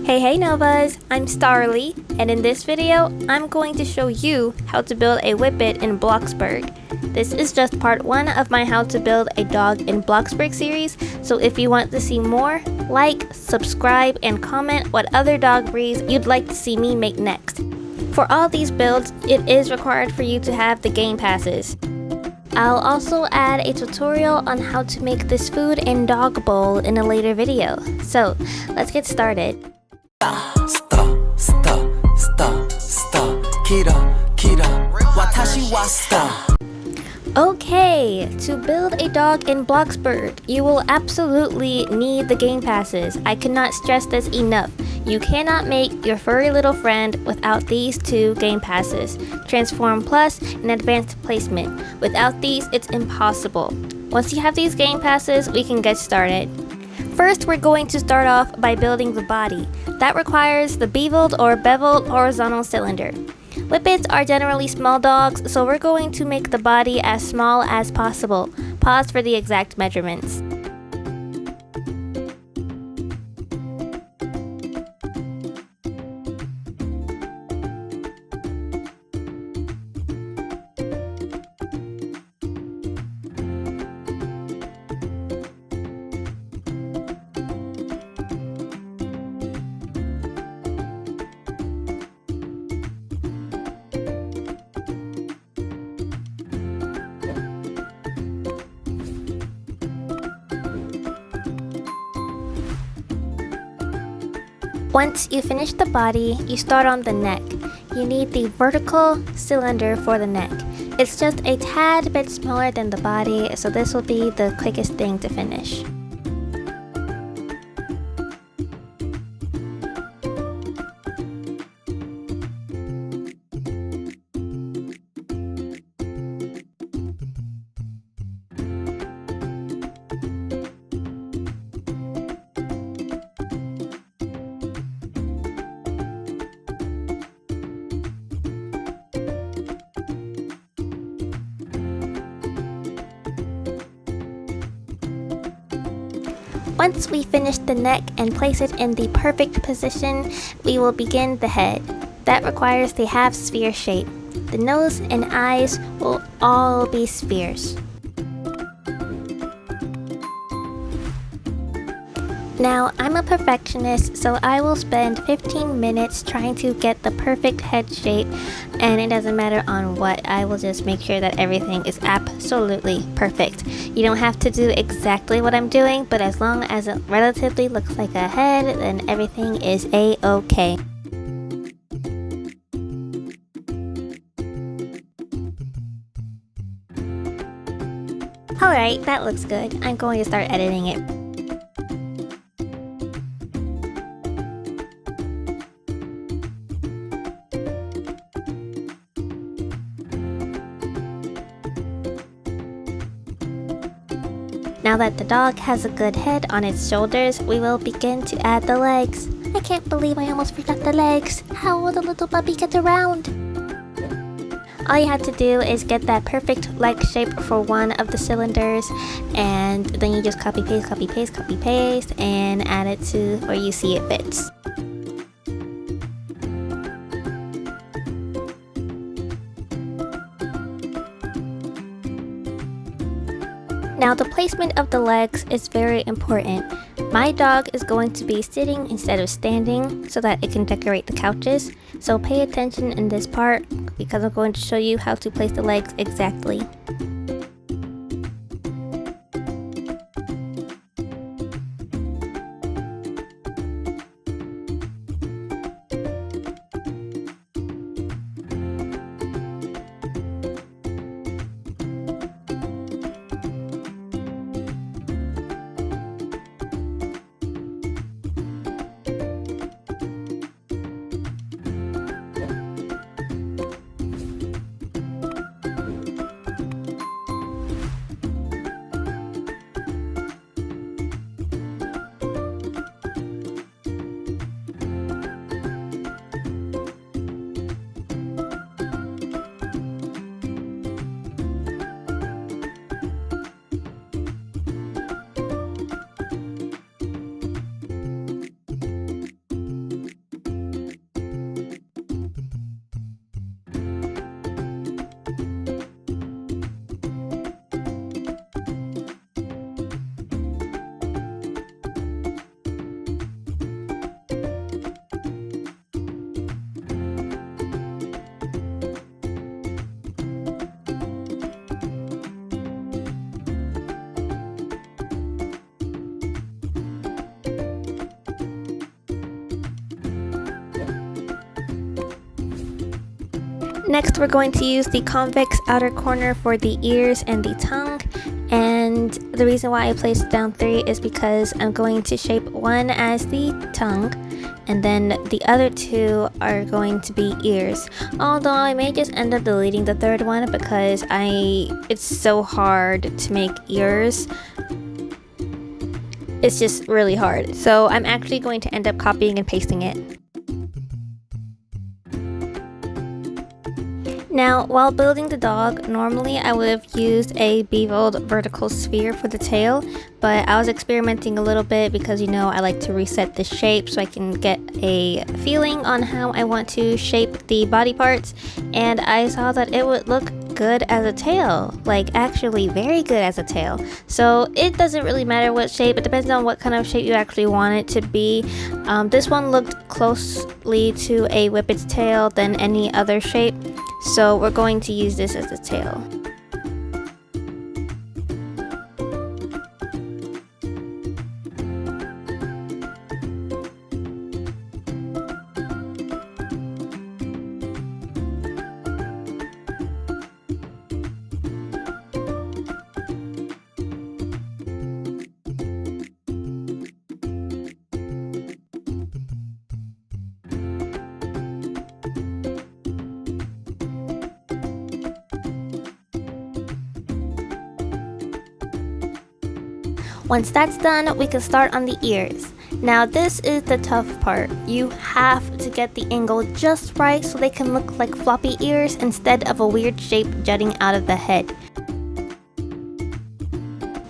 Hey Novas, I'm Starly, and in this video, I'm going to show you how to build a Whippet in Bloxburg. This is just part 1 of my How to Build a Dog in Bloxburg series, so if you want to see more, like, subscribe, and comment what other dog breeds you'd like to see me make next. For all these builds, it is required for you to have the game passes. I'll also add a tutorial on how to make this food and dog bowl in a later video. So, let's get started. Okay, to build a dog in Bloxburg, you will absolutely need the game passes. I cannot stress this enough. You cannot make your furry little friend without these 2 game passes, Transform Plus and Advanced Placement. Without these, it's impossible. Once you have these game passes, we can get started. First, we're going to start off by building the body. That requires the beveled or beveled horizontal cylinder. Whippets are generally small dogs, so we're going to make the body as small as possible. Pause for the exact measurements. Once you finish the body, you start on the neck. You need the vertical cylinder for the neck. It's just a tad bit smaller than the body, so this will be the quickest thing to finish. Once we finish the neck and place it in the perfect position, we will begin the head. That requires the half sphere shape. The nose and eyes will all be spheres. Now, I'm a perfectionist, so I will spend 15 minutes trying to get the perfect head shape, and it doesn't matter on what, I will just make sure that everything is absolutely perfect. You don't have to do exactly what I'm doing, but as long as it relatively looks like a head, then everything is a-okay. Alright, that looks good. I'm going to start editing it. Now that the dog has a good head on its shoulders, we will begin to add the legs. I can't believe I almost forgot the legs. How will the little puppy get around? All you have to do is get that perfect leg shape for one of the cylinders, and then you just copy paste, and add it to where you see it fits. Now the placement of the legs is very important. My dog is going to be sitting instead of standing so that it can decorate the couches. So pay attention in this part because I'm going to show you how to place the legs exactly. Next, we're going to use the convex outer corner for the ears and the tongue. And the reason why I placed down 3 is because I'm going to shape one as the tongue, and then the other 2 are going to be ears. Although I may just end up deleting the 3rd one because it's so hard to make ears. It's just really hard. So I'm actually going to end up copying and pasting it. Now, while building the dog, normally I would have used a beveled vertical sphere for the tail, but I was experimenting a little bit because, you know, I like to reset the shape so I can get a feeling on how I want to shape the body parts, and I saw that it would look good as a tail, like actually very good as a tail. So it doesn't really matter what shape, it depends on what kind of shape you actually want it to be. This one looked closely to a Whippet's tail than any other shape, so we're going to use this as a tail. Once that's done, we can start on the ears. Now this is the tough part. You have to get the angle just right so they can look like floppy ears instead of a weird shape jutting out of the head.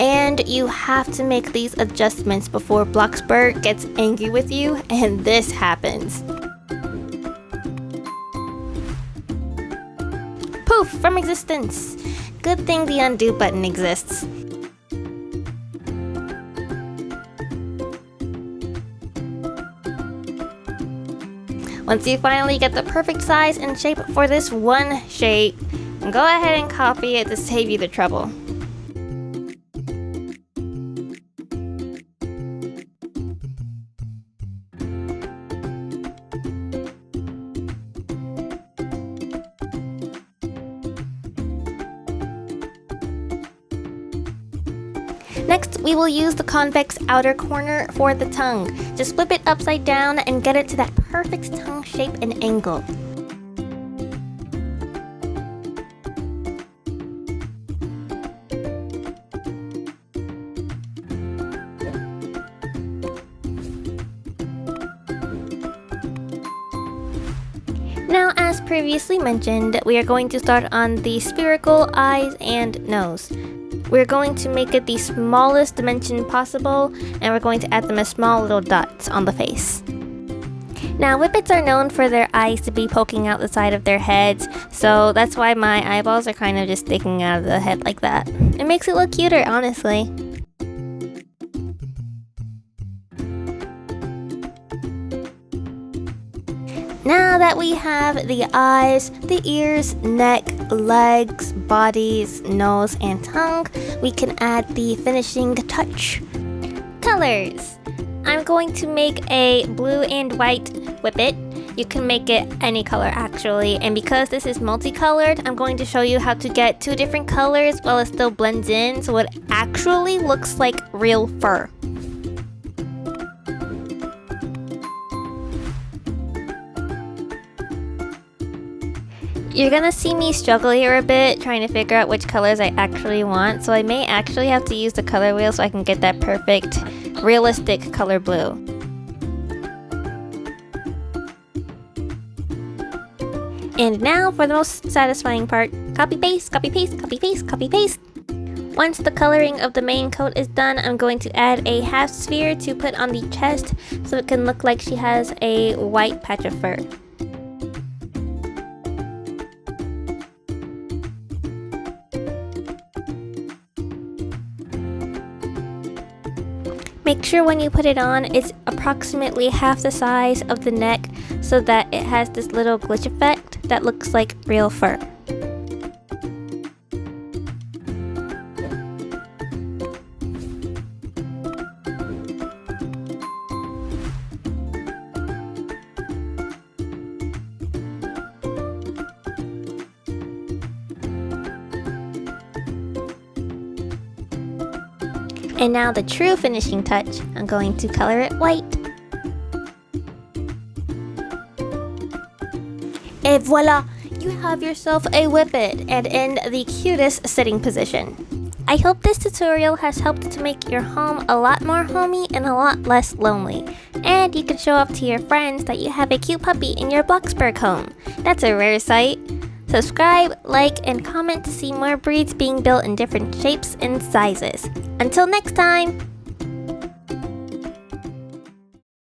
And you have to make these adjustments before Bloxburg gets angry with you, and this happens. Poof! From existence! Good thing the undo button exists. Once you finally get the perfect size and shape for this one shape, go ahead and copy it to save you the trouble. Next, we will use the convex outer corner for the tongue. Just flip it upside down and get it to that perfect tongue shape and angle. Now, as previously mentioned, we are going to start on the spherical eyes and nose. We're going to make it the smallest dimension possible, and we're going to add them as small little dots on the face. Now, Whippets are known for their eyes to be poking out the side of their heads, so that's why my eyeballs are kind of just sticking out of the head like that. It makes it look cuter, honestly. Now that we have the eyes, the ears, neck, legs, bodies, nose, and tongue, we can add the finishing touch. Colors! I'm going to make a blue and white Whippet. You can make it any color actually, and because this is multicolored, I'm going to show you how to get 2 different colors while it still blends in so it actually looks like real fur. You're gonna see me struggle here a bit trying to figure out which colors I actually want, so I may actually have to use the color wheel so I can get that perfect, realistic color blue. And now for the most satisfying part, copy paste, copy paste, copy paste, copy paste. Once the coloring of the main coat is done, I'm going to add a half sphere to put on the chest so it can look like she has a white patch of fur. Make sure when you put it on, it's approximately half the size of the neck so that it has this little glitch effect that looks like real fur. And now the true finishing touch, I'm going to color it white. Et voila! You have yourself a Whippet and in the cutest sitting position. I hope this tutorial has helped to make your home a lot more homey and a lot less lonely. And you can show off to your friends that you have a cute puppy in your Bloxburg home. That's a rare sight. Subscribe, like, and comment to see more breeds being built in different shapes and sizes. Until next time!